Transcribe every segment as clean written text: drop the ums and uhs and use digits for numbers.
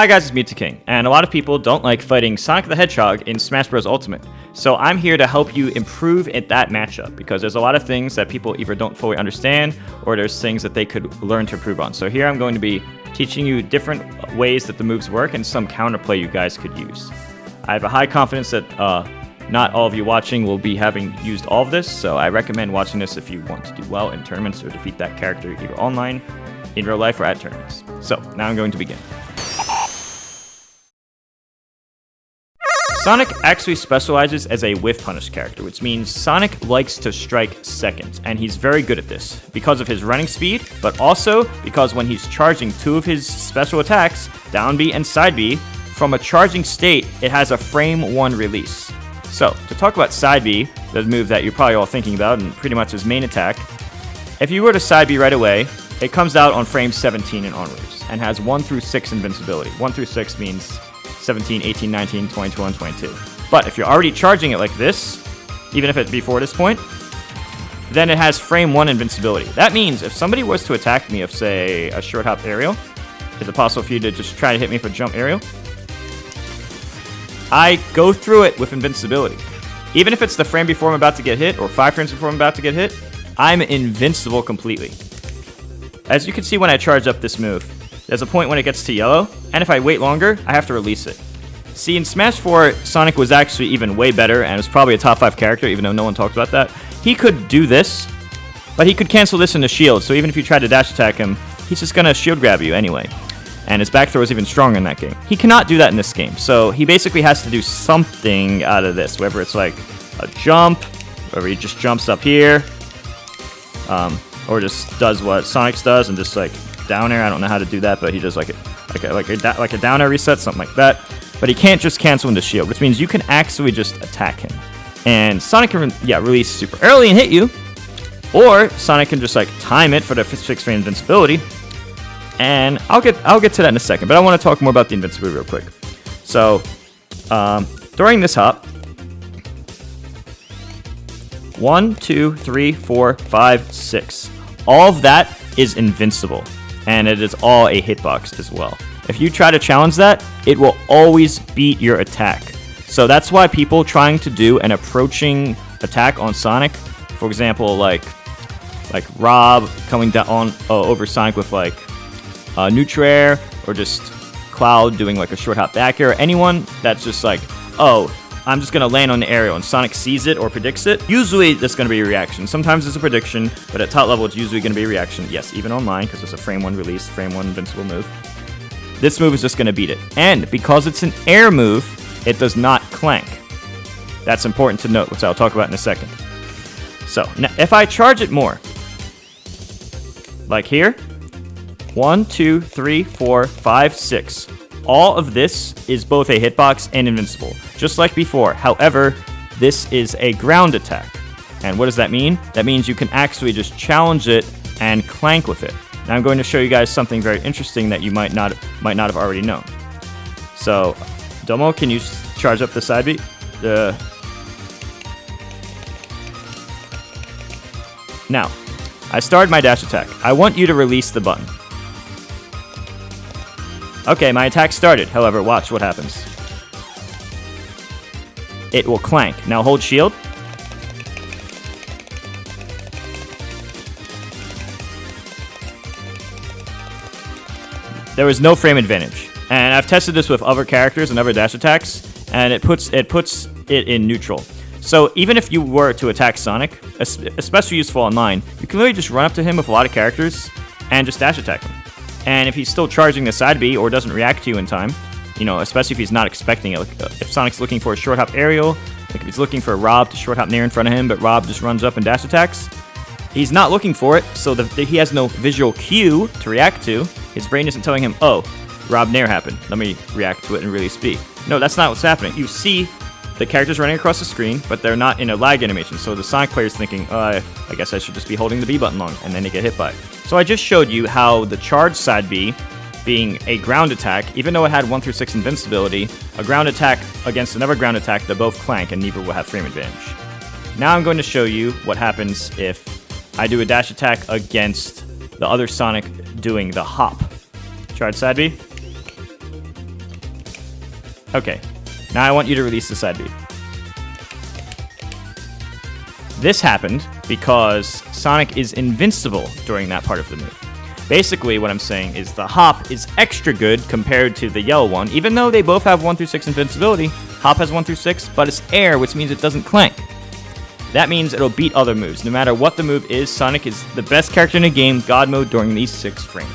Hi guys, it's Mute King, and a lot of people don't like fighting Sonic the Hedgehog in Smash Bros. Ultimate. So I'm here to help you improve at that matchup, because there's a lot of things that people either don't fully understand, or there's things that they could learn to improve on. So here I'm going to be teaching you different ways that the moves work and some counterplay you guys could use. I have a high confidence that not all of you watching will be having used all of this, so I recommend watching this if you want to do well in tournaments or defeat that character either online, in real life, or at tournaments. So now I'm going to begin. Sonic actually specializes as a whiff punish character, which means Sonic likes to strike second, and he's very good at this because of his running speed, but also because when he's charging two of his special attacks, down B and side B, from a charging state, it has a frame 1 release. So, to talk about side B, the move that you're probably all thinking about, and pretty much his main attack, if you were to side B right away, it comes out on frame 17 and onwards, and has 1 through 6 invincibility. 1 through 6 means 17, 18, 19, 20, 21, 22. But if you're already charging it like this, even if it's before this point, then it has frame 1 invincibility. That means if somebody was to attack me of, say, a short hop aerial, is it possible for you to just try to hit me for jump aerial? I go through it with invincibility. Even if it's the frame before I'm about to get hit, or 5 frames before I'm about to get hit, I'm invincible completely. As you can see when I charge up this move, there's a point when it gets to yellow, and if I wait longer, I have to release it. See, in Smash 4, Sonic was actually even way better, and was probably a top 5 character, even though no one talked about that. He could do this, but he could cancel this into shield, so even if you try to dash attack him, he's just gonna shield grab you anyway. And his back throw is even stronger in that game. He cannot do that in this game, so he basically has to do something out of this, whether it's like a jump, whether he just jumps up here, or just does what Sonic's does and just like down air. I don't know how to do that, but he does like a down air reset, something like that. But he can't just cancel into shield, which means you can actually just attack him. And Sonic can release super early and hit you, or Sonic can just like time it for the 6 frame invincibility. And I'll get to that in a second, but I want to talk more about the invincibility real quick. So during this hop, 1, 2, 3, 4, 5, 6. All of that is invincible, and it is all a hitbox as well. If you try to challenge that, it will always beat your attack. So that's why people trying to do an approaching attack on Sonic, for example, like Rob coming down over Sonic with like neutral air, or just Cloud doing like a short hop back air, anyone that's just like, oh, I'm just going to land on the aerial, and Sonic sees it or predicts it. Usually, that's going to be a reaction. Sometimes it's a prediction, but at top level, it's usually going to be a reaction. Yes, even online, because it's a frame 1 release, frame 1 invincible move. This move is just going to beat it. And because it's an air move, it does not clank. That's important to note, which I'll talk about in a second. So, now, if I charge it more, like here, 1, 2, 3, 4, 5, 6. All of this is both a hitbox and invincible, just like before. However, this is a ground attack. And what does that mean? That means you can actually just challenge it and clank with it. Now I'm going to show you guys something very interesting that you might not have already known. So, Domo, can you charge up the side beat? Now, I started my dash attack. I want you to release the button. Okay, my attack started. However, watch what happens. It will clank. Now hold shield. There was no frame advantage. And I've tested this with other characters and other dash attacks, and it puts it in neutral. So even if you were to attack Sonic, especially useful online, you can literally just run up to him with a lot of characters and just dash attack him. And if he's still charging the side B or doesn't react to you in time, you know, especially if he's not expecting it, like, if Sonic's looking for a short hop aerial, like if he's looking for Rob to short hop near in front of him, but Rob just runs up and dash attacks, he's not looking for it, so he has no visual cue to react to. His brain isn't telling him, oh, Rob Nair happened, let me react to it and release B. No, that's not what's happening. You see the characters running across the screen, but they're not in a lag animation, so the Sonic player's thinking, I guess I should just be holding the B button long, and then they get hit by it. So I just showed you how the charge side B, being a ground attack, even though it had 1 through 6 invincibility, a ground attack against another ground attack, they both clank and neither will have frame advantage. Now I'm going to show you what happens if I do a dash attack against the other Sonic doing the hop. Charge side B. Okay, now I want you to release the side B. This happened because Sonic is invincible during that part of the move. Basically, what I'm saying is the hop is extra good compared to the yellow one. Even though they both have 1 through 6 invincibility, hop has 1 through 6, but it's air, which means it doesn't clank. That means it'll beat other moves. No matter what the move is, Sonic is the best character in the game, God mode, during these 6 frames.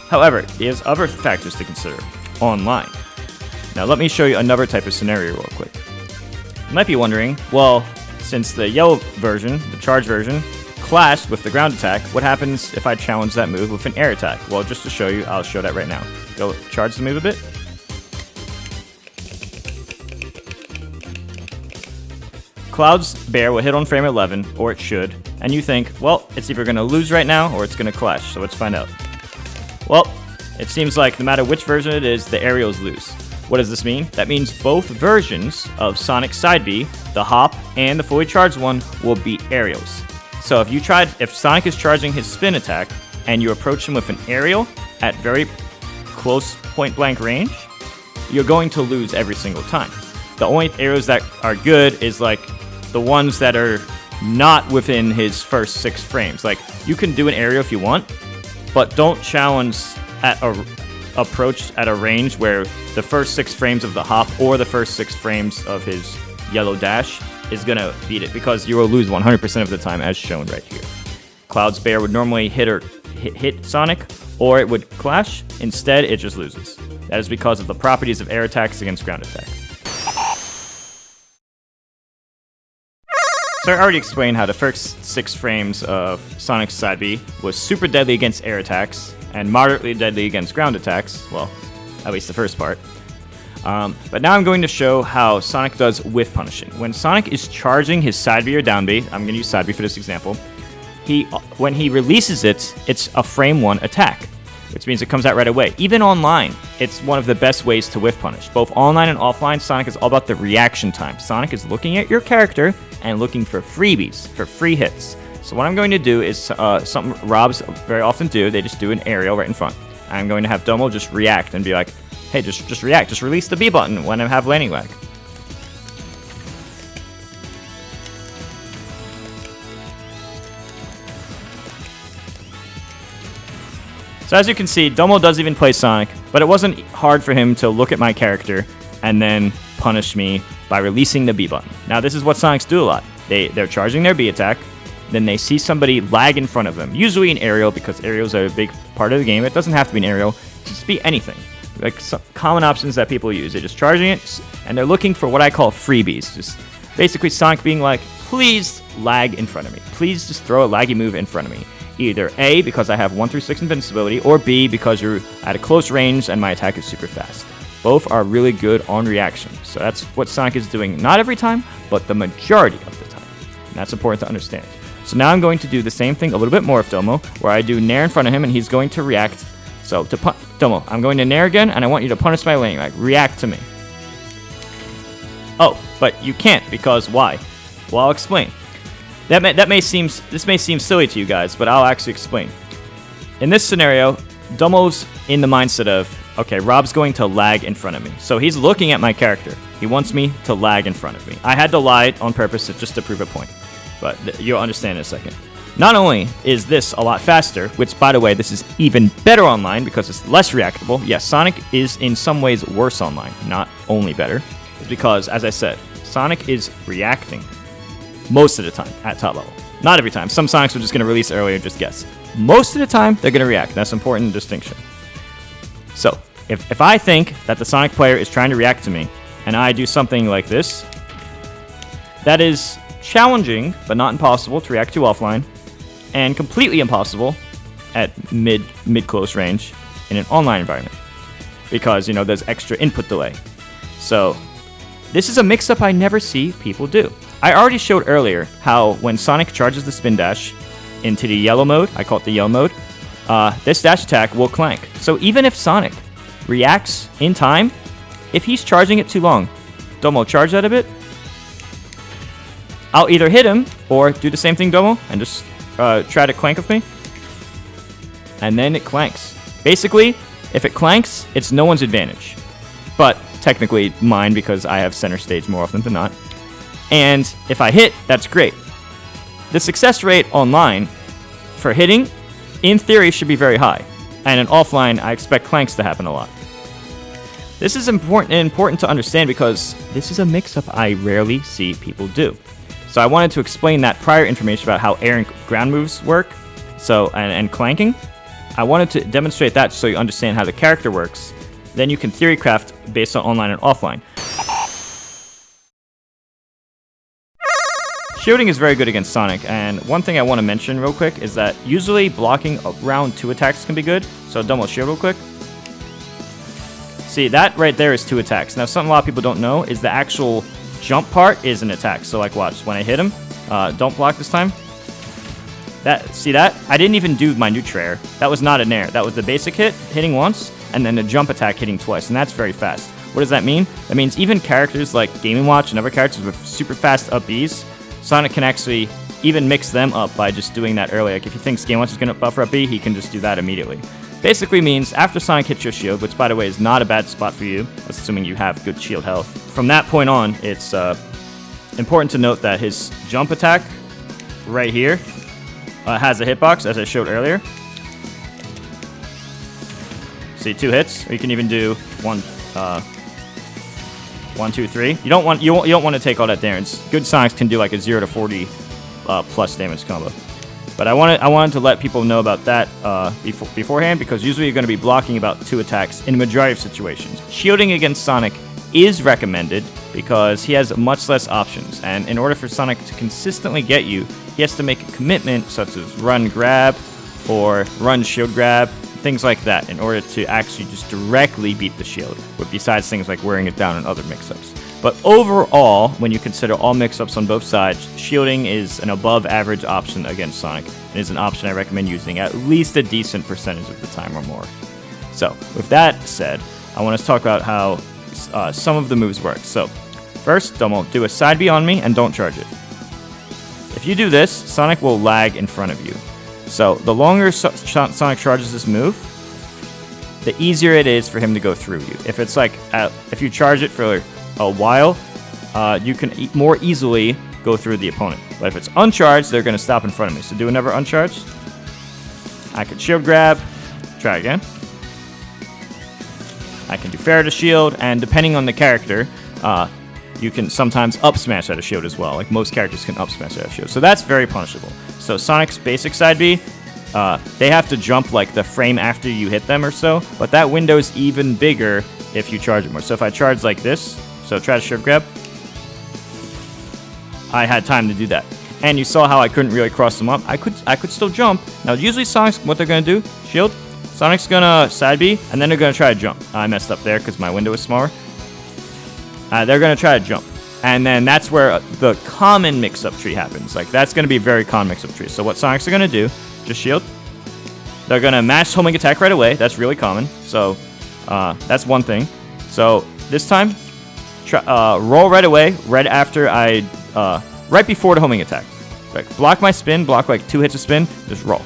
However, there's other factors to consider online. Now let me show you another type of scenario real quick. You might be wondering, well, since the yellow version, the charge version, clashed with the ground attack, what happens if I challenge that move with an air attack? Well, just to show you, I'll show that right now. Go charge the move a bit. Cloud's Bear will hit on frame 11, or it should, and you think, well, it's either going to lose right now or it's going to clash, so let's find out. Well, it seems like no matter which version it is, the aerials lose. What does this mean? That means both versions of Sonic's Side B, the hop and the fully charged one, will beat aerials. So if Sonic is charging his spin attack and you approach him with an aerial at very close point blank range, you're going to lose every single time. The only aerials that are good is like the ones that are not within his first 6 frames. Like, you can do an aerial if you want, but don't challenge at a approach at a range where the first 6 frames of the hop or the first 6 frames of his yellow dash is going to beat it, because you will lose 100% of the time, as shown right here. Cloud's Bear would normally hit Sonic, or it would clash. Instead, it just loses. That is because of the properties of air attacks against ground attacks. So I already explained how the first 6 frames of Sonic's Side B was super deadly against air attacks and moderately deadly against ground attacks. Well, at least the first part. But now I'm going to show how Sonic does with punishing. When Sonic is charging his side B or down B, I'm going to use side B for this example, when he releases it, it's a frame 1 attack, which means it comes out right away. Even online, it's one of the best ways to whiff punish. Both online and offline, Sonic is all about the reaction time. Sonic is looking at your character and looking for freebies, for free hits. So what I'm going to do is something Robs very often do. They just do an aerial right in front. I'm going to have Domo just react and be like, hey, just react. Just release the B button when I have landing lag. So as you can see, Domo does even play Sonic, but it wasn't hard for him to look at my character and then punish me by releasing the B button. Now this is what Sonics do a lot. They're charging their B attack, then they see somebody lag in front of them, usually an aerial, because aerials are a big part of the game. It doesn't have to be an aerial, just be anything. Like some common options that people use. They're just charging it, and they're looking for what I call freebies. Just basically Sonic being like, please lag in front of me. Please just throw a laggy move in front of me. Either A, because I have 1 through 6 invincibility, or B, because you're at a close range and my attack is super fast. Both are really good on reaction. So that's what Sonic is doing, not every time, but the majority of the time. And that's important to understand. So now I'm going to do the same thing a little bit more with Domo, where I do Nair in front of him and he's going to react. So Domo, I'm going to Nair again, and I want you to punish my landing lag. React to me. Oh, but you can't, because why? Well, I'll explain. This may seem silly to you guys, but I'll actually explain. In this scenario, Domo's in the mindset of, okay, Rob's going to lag in front of me. So he's looking at my character. He wants me to lag in front of me. I had to lie on purpose just to prove a point, but you'll understand in a second. Not only is this a lot faster, which, by the way, this is even better online because it's less reactable. Yes, Sonic is in some ways worse online, not only better. It's because, as I said, Sonic is reacting most of the time at top level. Not every time. Some Sonics are just going to release early and just guess. Most of the time, they're going to react. That's an important distinction. So, if I think that the Sonic player is trying to react to me, and I do something like this, that is challenging, but not impossible to react to offline, and completely impossible at mid-close range in an online environment. Because, there's extra input delay. So, this is a mix-up I never see people do. I already showed earlier how when Sonic charges the spin dash into the yellow mode, I call it the yellow mode, this dash attack will clank. So even if Sonic reacts in time, if he's charging it too long, Domo, charge that a bit. I'll either hit him or do the same thing, Domo, and just try to clank with me. And then it clanks. Basically, if it clanks, it's no one's advantage. But technically mine because I have center stage more often than not. And if I hit, that's great. The success rate online for hitting, in theory, should be very high. And in offline, I expect clanks to happen a lot. This is important to understand because this is a mix-up I rarely see people do. So I wanted to explain that prior information about how air and ground moves work, and clanking. I wanted to demonstrate that so you understand how the character works. Then you can theory craft based on online and offline. Shielding is very good against Sonic, and one thing I want to mention real quick is that usually blocking around 2 attacks can be good. So double shield real quick. See, that right there is 2 attacks. Now, something a lot of people don't know is the actual jump part is an attack. So like watch, when I hit him, don't block this time. See that? I didn't even do my neutral air. That was not an air. That was the basic hit, hitting once, and then the jump attack hitting twice, and that's very fast. What does that mean? That means even characters like Game & Watch and other characters with super fast up Bs, Sonic can actually even mix them up by just doing that early. Like if he thinks Game & Watch is going to buffer up B, he can just do that immediately. Basically means after Sonic hits your shield, which by the way is not a bad spot for you, assuming you have good shield health. From that point on, it's important to note that his jump attack right here has a hitbox, as I showed earlier. See, 2 hits, or you can even do 1, 2, 3. You don't want to take all that damage. Good Sonics can do like a 0 to 40 plus damage combo. But I wanted to let people know about that beforehand, because usually you're going to be blocking about 2 attacks in a majority of situations. Shielding against Sonic is recommended because he has much less options, and in order for Sonic to consistently get you, he has to make a commitment such as run grab or run shield grab, things like that, in order to actually just directly beat the shield, besides things like wearing it down and other mix-ups. But overall, when you consider all mix-ups on both sides, shielding is an above-average option against Sonic, and is an option I recommend using at least a decent percentage of the time or more. So, with that said, I want to talk about how some of the moves work. So, first, do a side B on me and don't charge it. If you do this, Sonic will lag in front of you. So, the longer Sonic charges this move, the easier it is for him to go through you. If it's like, if you charge it for a while, you can more easily go through the opponent. But if it's uncharged, they're going to stop in front of me. So do another uncharged. I can shield grab. Try again. I can do fair to shield, and depending on the character, you can sometimes up smash at a shield as well. Like most characters can up smash at a shield. So that's very punishable. So Sonic's basic side B, they have to jump like the frame after you hit them or so, but that window's even bigger if you charge it more. So if I charge like this, so try to shield grab, I had time to do that. And you saw how I couldn't really cross them up. I could still jump. Now usually Sonic's, what they're gonna do, shield, Sonic's gonna side B, and then they're gonna try to jump. I messed up there because my window is smaller. They're gonna try to jump. And then that's where the common mix-up tree happens. Like that's gonna be a very common mix-up tree. So what Sonics are gonna do, just shield. They're gonna mash homing attack right away. That's really common. So that's one thing. So this time, roll right away, right after right before the homing attack. Like block my spin, block like 2 hits of spin, just roll.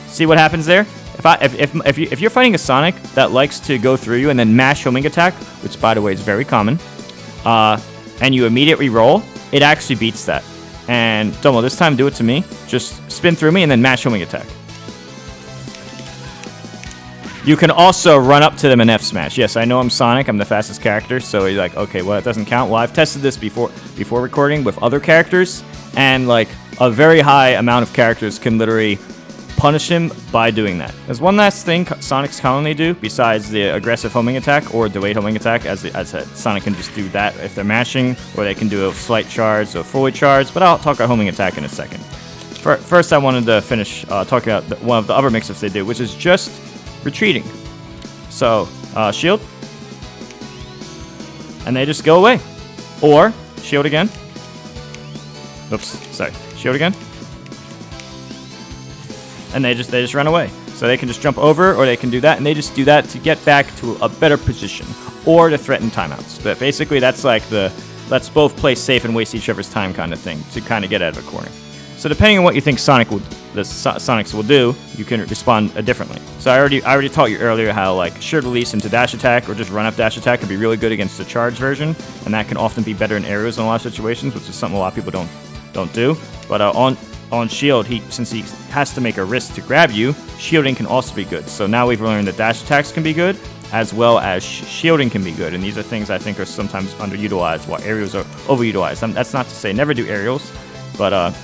See what happens there? If you're fighting a Sonic that likes to go through you and then mash homing attack, which by the way is very common, and you immediately roll, it actually beats that. And Domo, this time do it to me. Just spin through me and then mash homing attack. You can also run up to them and F smash. Yes, I know I'm Sonic. I'm the fastest character. So you're like, okay, well, it doesn't count. Well, I've tested this before recording with other characters, and like a very high amount of characters can literally punish him by doing that. There's one last thing Sonics commonly do besides the aggressive homing attack or delayed homing attack. As I said, Sonic can just do that if they're mashing, or they can do a slight charge or fully charged. But I'll talk about homing attack in a second. First, I wanted to finish talking about one of the other mix-ups they do, which is just retreating. So, shield. And they just go away. Or, shield again. Oops, sorry. Shield again. And they just run away. So they can just jump over, or they can do that, and they just do that to get back to a better position, or to threaten timeouts. But basically, that's like the let's both play safe and waste each other's time kind of thing, to kind of get out of a corner. So depending on what you think Sonic the Sonics will do, you can respond differently. So I already taught you earlier how like shield release into dash attack or just run up dash attack can be really good against the charge version, and that can often be better in aerials in a lot of situations, which is something a lot of people don't do. But on shield, since he has to make a risk to grab you, shielding can also be good. So now we've learned that dash attacks can be good, as well as shielding can be good. And these are things I think are sometimes underutilized, while aerials are overutilized. That's not to say never do aerials, but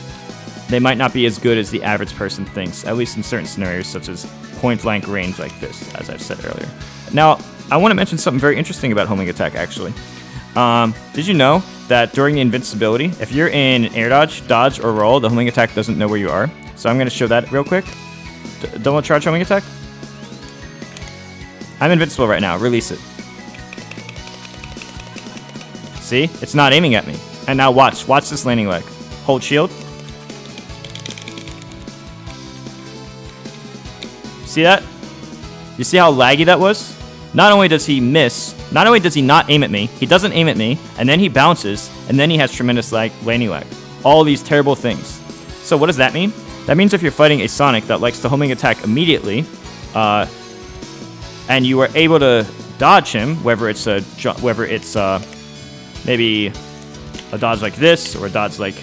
they might not be as good as the average person thinks, at least in certain scenarios, such as point-blank range like this, as I've said earlier. Now, I want to mention something very interesting about homing attack, actually. Did you know that during the invincibility, if you're in air dodge, or roll, the homing attack doesn't know where you are? So I'm going to show that real quick. Double charge homing attack. I'm invincible right now. Release it. See? It's not aiming at me. And now watch. Watch this landing leg. Hold shield. See that? You see how laggy that was? Not only does he miss, not only does he not aim at me, he doesn't aim at me, and then he bounces, and then he has tremendous landing lag. All these terrible things. So what does that mean? That means if you're fighting a Sonic that likes to homing attack immediately, and you are able to dodge him, whether it's maybe a dodge like this, or a dodge like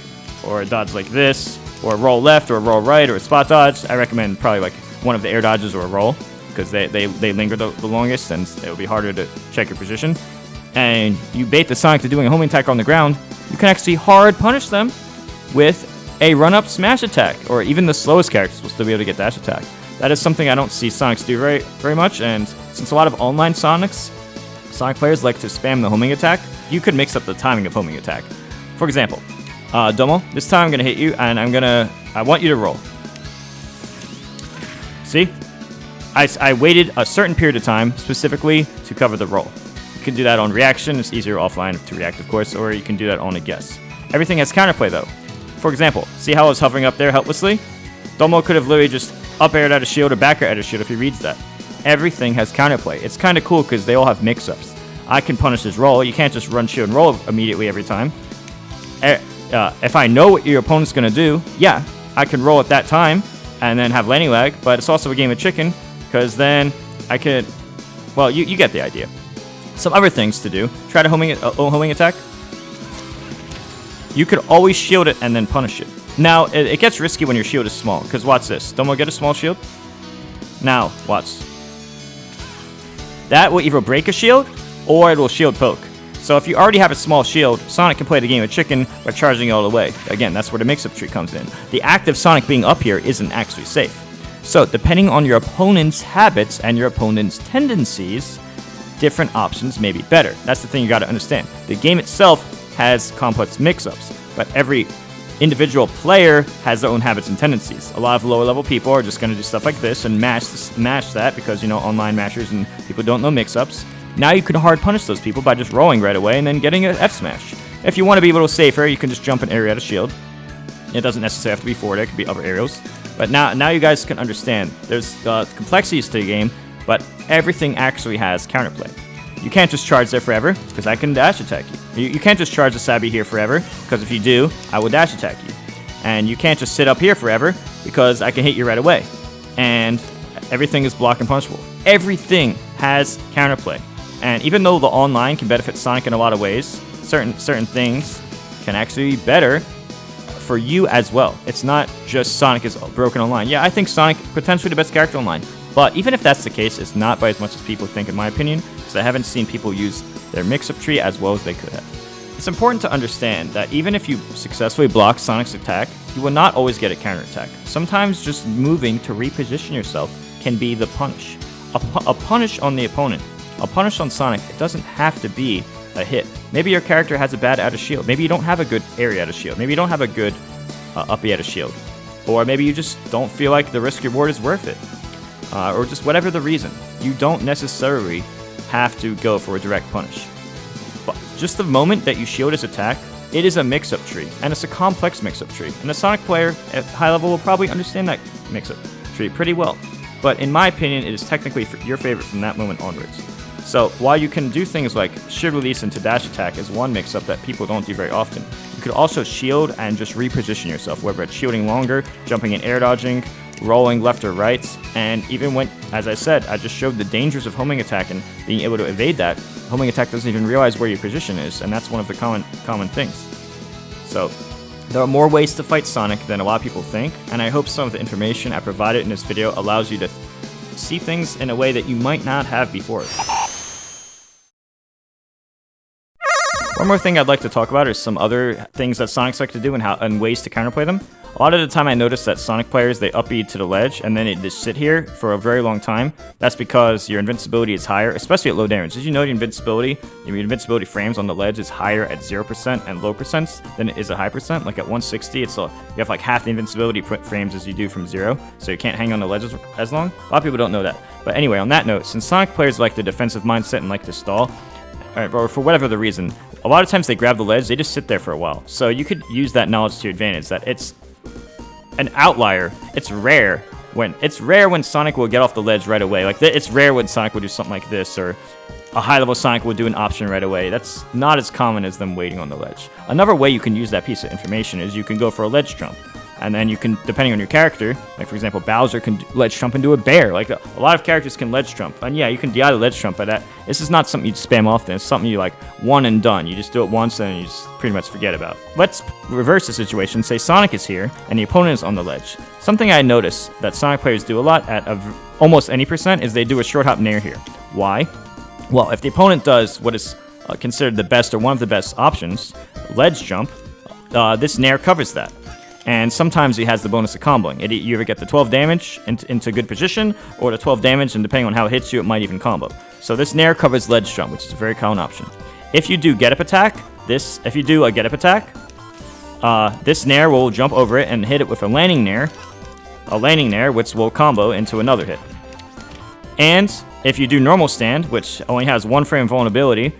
this, or a roll left, or a roll right, or a spot dodge, I recommend probably like one of the air dodges or a roll, because they linger the longest, and it will be harder to check your position. And you bait the Sonic to doing a homing attack on the ground, you can actually hard punish them with a run-up smash attack, or even the slowest characters will still be able to get dash attack. That is something I don't see Sonics do very much, and since a lot of online Sonic players like to spam the homing attack, you could mix up the timing of homing attack. For example, Domo, this time I'm going to hit you, and I want you to roll. See? I waited a certain period of time specifically to cover the roll. You can do that on reaction. It's easier offline to react, of course, or you can do that on a guess. Everything has counterplay, though. For example, see how I was hovering up there helplessly? Domo could have literally just up-aired at a shield or back-air at a shield if he reads that. Everything has counterplay. It's kind of cool because they all have mix-ups. I can punish his roll. You can't just run shield and roll immediately every time. If I know what your opponent's going to do, yeah, I can roll at that time and then have landing lag, but it's also a game of chicken, because then I could, well, you get the idea. Some other things to do. Try to homing attack. You could always shield it and then punish it. Now, it gets risky when your shield is small, because watch this. Domo, get a small shield. Now, watch. That will either break a shield, or it will shield poke. So if you already have a small shield, Sonic can play the game of chicken by charging it all the way. Again, that's where the mix-up tree comes in. The act of Sonic being up here isn't actually safe. So, depending on your opponent's habits and your opponent's tendencies, different options may be better. That's the thing you gotta understand. The game itself has complex mix-ups, but every individual player has their own habits and tendencies. A lot of lower level people are just gonna do stuff like this and mash that because, you know, online mashers and people don't know mix-ups. Now you can hard punish those people by just rolling right away and then getting an F smash. If you want to be a little safer, you can just jump an area at a shield. It doesn't necessarily have to be forward, it could be other aerials. But now you guys can understand. There's complexities to the game, but everything actually has counterplay. You can't just charge there forever, because I can dash attack you. You can't just charge the Sabi here forever, because if you do, I will dash attack you. And you can't just sit up here forever, because I can hit you right away. And everything is block and punishable. Everything has counterplay. And even though the online can benefit Sonic in a lot of ways, certain things can actually be better for you as well. It's not just Sonic is broken online. Yeah, I think Sonic potentially the best character online. But even if that's the case, it's not by as much as people think, in my opinion, because I haven't seen people use their mix-up tree as well as they could have. It's important to understand that even if you successfully block Sonic's attack, you will not always get a counterattack. Sometimes just moving to reposition yourself can be the punish. A punish on the opponent. A punish on Sonic, it doesn't have to be a hit. Maybe your character has a bad out of shield. Maybe you don't have a good area out of shield. Maybe you don't have a good uppy out of shield. Or maybe you just don't feel like the risk reward is worth it. Or just whatever the reason. You don't necessarily have to go for a direct punish. But just the moment that you shield his attack, it is a mix-up tree. And it's a complex mix-up tree. And a Sonic player at high level will probably understand that mix-up tree pretty well. But in my opinion, it is technically your favorite from that moment onwards. So while you can do things like shield release into dash attack as one mix-up that people don't do very often, you could also shield and just reposition yourself, whether it's shielding longer, jumping and air dodging, rolling left or right, and even when, as I said, I just showed the dangers of homing attack and being able to evade that. Homing attack doesn't even realize where your position is, and that's one of the common things. So there are more ways to fight Sonic than a lot of people think, and I hope some of the information I provided in this video allows you to see things in a way that you might not have before. One more thing I'd like to talk about is some other things that Sonics like to do and ways to counterplay them. A lot of the time I notice that Sonic players, they up B to the ledge and then they just sit here for a very long time. That's because your invincibility is higher, especially at low damage. Did you know your invincibility frames on the ledge is higher at 0% and low percents than it is at high percent? Like at 160, you have like half the invincibility frames as you do from 0, so you can't hang on the ledge as long. A lot of people don't know that. But anyway, on that note, since Sonic players like the defensive mindset and like to stall, or for whatever the reason, a lot of times they grab the ledge, they just sit there for a while. So you could use that knowledge to your advantage, that it's an outlier. It's rare when Sonic will get off the ledge right away. Like it's rare when Sonic will do something like this, or a high-level Sonic will do an option right away. That's not as common as them waiting on the ledge. Another way you can use that piece of information is you can go for a ledge jump. And then you can, depending on your character, like for example, Bowser can ledge jump into a bear. Like a lot of characters can ledge jump. And yeah, you can DI the ledge jump, but this is not something you spam often. It's something you like one and done. You just do it once and you just pretty much forget about. Let's reverse the situation. Say Sonic is here and the opponent is on the ledge. Something I notice that Sonic players do a lot at almost any percent is they do a short hop nair here. Why? Well, if the opponent does what is considered the best or one of the best options, ledge jump, this nair covers that. And sometimes he has the bonus of comboing. You either get the 12 damage into good position, or the 12 damage, and depending on how it hits you, it might even combo. So this nair covers ledge jump, which is a very common option. If you do get up attack, this nair will jump over it and hit it with a landing nair, which will combo into another hit. And if you do normal stand, which only has 1 frame vulnerability,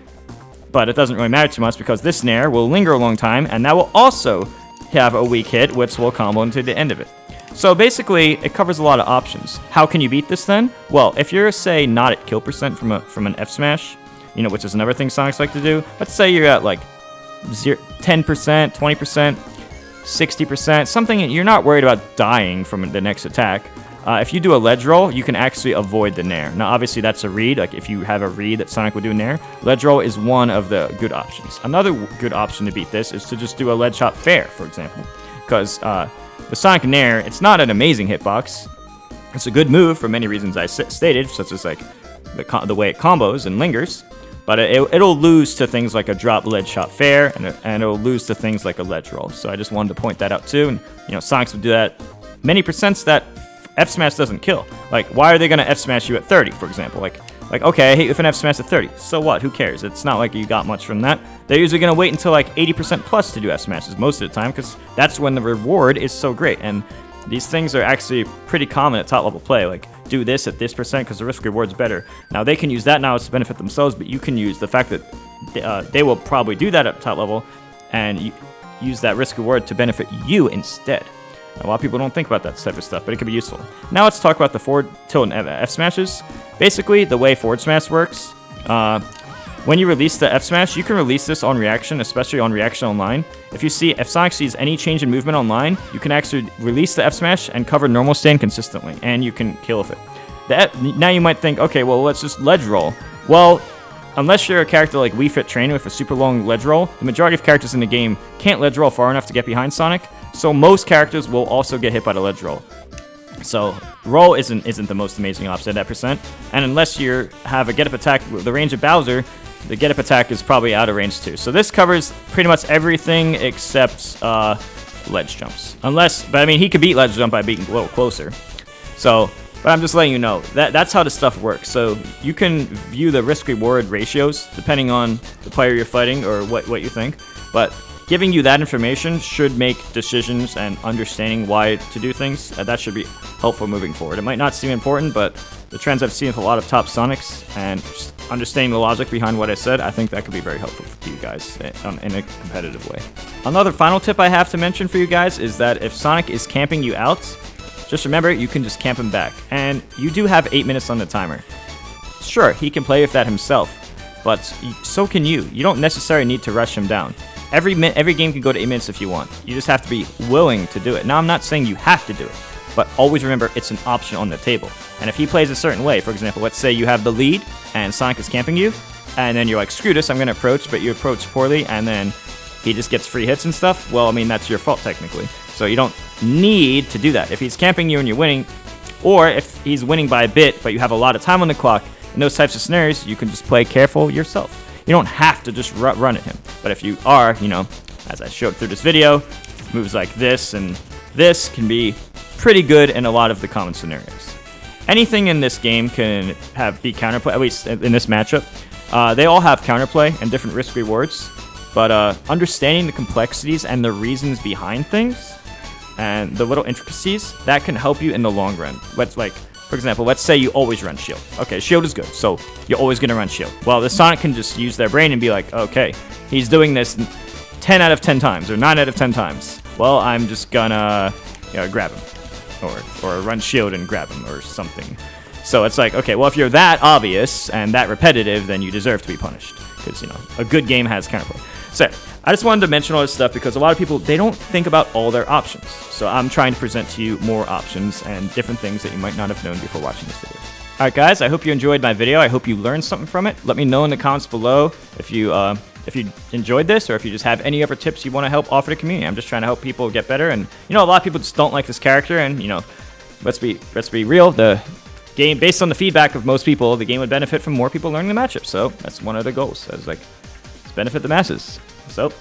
but it doesn't really matter too much because this nair will linger a long time, and that will also have a weak hit, which will combo into the end of it. So basically, it covers a lot of options. How can you beat this then? Well, if you're, say, not at kill percent from an F smash, which is another thing Sonics like to do, let's say you're at like 10%, 20%, 60%, something you're not worried about dying from the next attack. If you do a ledge roll, you can actually avoid the nair. Now, obviously, that's a read. Like, if you have a read that Sonic would do nair, ledge roll is one of the good options. Another good option to beat this is to just do a ledge hop fair, for example. Because the Sonic nair, it's not an amazing hitbox. It's a good move for many reasons I stated, such as like the way it combos and lingers. But it'll lose to things like a drop ledge hop fair, and it'll lose to things like a ledge roll. So I just wanted to point that out too. And Sonics would do that many percents that F smash doesn't kill. Like, why are they gonna F smash you at 30, for example? Like okay, I hate if an F smash at 30. So what? Who cares? It's not like you got much from that. They're usually gonna wait until like 80% plus to do F smashes most of the time, because that's when the reward is so great. And these things are actually pretty common at top level play. Like, do this at this percent because the risk reward's better. Now they can use that knowledge to benefit themselves, but you can use the fact that they will probably do that at top level and use that risk reward to benefit you instead. A lot of people don't think about that type of stuff, but it can be useful. Now let's talk about the forward tilt and F smashes. Basically, the way forward smash works, when you release the F smash, you can release this on reaction, especially on reaction online. If Sonic sees any change in movement online, you can actually release the F smash and cover normal stand consistently, and you can kill with it. Now you might think, okay, well, let's just ledge roll. Well, unless you're a character like Wii Fit Trainer with a super long ledge roll, the majority of characters in the game can't ledge roll far enough to get behind Sonic. So most characters will also get hit by the ledge roll. So roll isn't the most amazing option at that percent. And unless you have a get up attack with the range of Bowser, the get up attack is probably out of range too. So this covers pretty much everything except ledge jumps. But I mean, he could beat ledge jump by being a little closer. So, but I'm just letting you know that's how this stuff works. So you can view the risk reward ratios depending on the player you're fighting or what you think. But giving you that information should make decisions and understanding why to do things. That should be helpful moving forward. It might not seem important, but the trends I've seen with a lot of top Sonics and just understanding the logic behind what I said, I think that could be very helpful to you guys in a competitive way. Another final tip I have to mention for you guys is that if Sonic is camping you out, just remember you can just camp him back. And you do have 8 minutes on the timer. Sure, he can play with that himself, but so can you. You don't necessarily need to rush him down. Every game can go to 8 minutes if you want. You just have to be willing to do it. Now, I'm not saying you have to do it, but always remember it's an option on the table. And if he plays a certain way, for example, let's say you have the lead and Sonic is camping you, and then you're like, screw this, I'm going to approach, but you approach poorly, and then he just gets free hits and stuff, well, I mean, that's your fault technically. So you don't need to do that. If he's camping you and you're winning, or if he's winning by a bit, but you have a lot of time on the clock, in those types of scenarios, you can just play careful yourself. You don't have to just run at him. But if you are, you know, as I showed through this video, moves like this and this can be pretty good in a lot of the common scenarios. Anything in this game can be counterplay, at least in this matchup. They all have counterplay and different risk rewards, but understanding the complexities and the reasons behind things and the little intricacies, that can help you in the long run. For example, let's say you always run shield. Okay, shield is good, so you're always going to run shield. Well, the Sonic can just use their brain and be like, okay, he's doing this 10 out of 10 times or 9 out of 10 times. Well, I'm just gonna grab him or run shield and grab him or something. So it's like, okay, well, if you're that obvious and that repetitive, then you deserve to be punished because, you know, a good game has counterplay. So I just wanted to mention all this stuff because a lot of people, they don't think about all their options. So I'm trying to present to you more options and different things that you might not have known before watching this video. All right, guys, I hope you enjoyed my video. I hope you learned something from it. Let me know in the comments below if you enjoyed this or if you just have any other tips you want to help offer the community. I'm just trying to help people get better. And, you know, a lot of people just don't like this character. And, you know, let's be real. The game, based on the feedback of most people, the game would benefit from more people learning the matchup. So that's one of the goals. Let's benefit the masses. So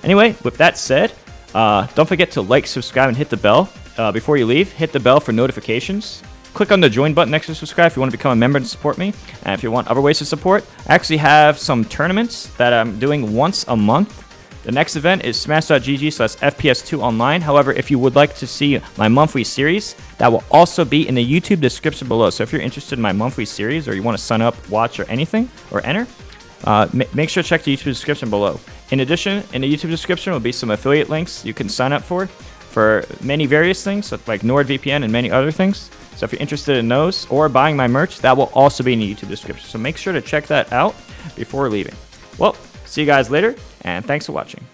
anyway, with that said, don't forget to like, subscribe, and hit the bell. Before you leave, hit the bell for notifications. Click on the join button next to subscribe if you want to become a member and support me. And if you want other ways to support, I actually have some tournaments that I'm doing once a month. The next event is smash.gg/FPS2 online. However, if you would like to see my monthly series, that will also be in the YouTube description below. So if you're interested in my monthly series or you want to sign up, watch, or anything, or enter, make sure to check the YouTube description below. In addition, in the YouTube description will be some affiliate links you can sign up for many various things, like NordVPN and many other things. So if you're interested in those or buying my merch, that will also be in the YouTube description. So make sure to check that out before leaving. Well, see you guys later, and thanks for watching.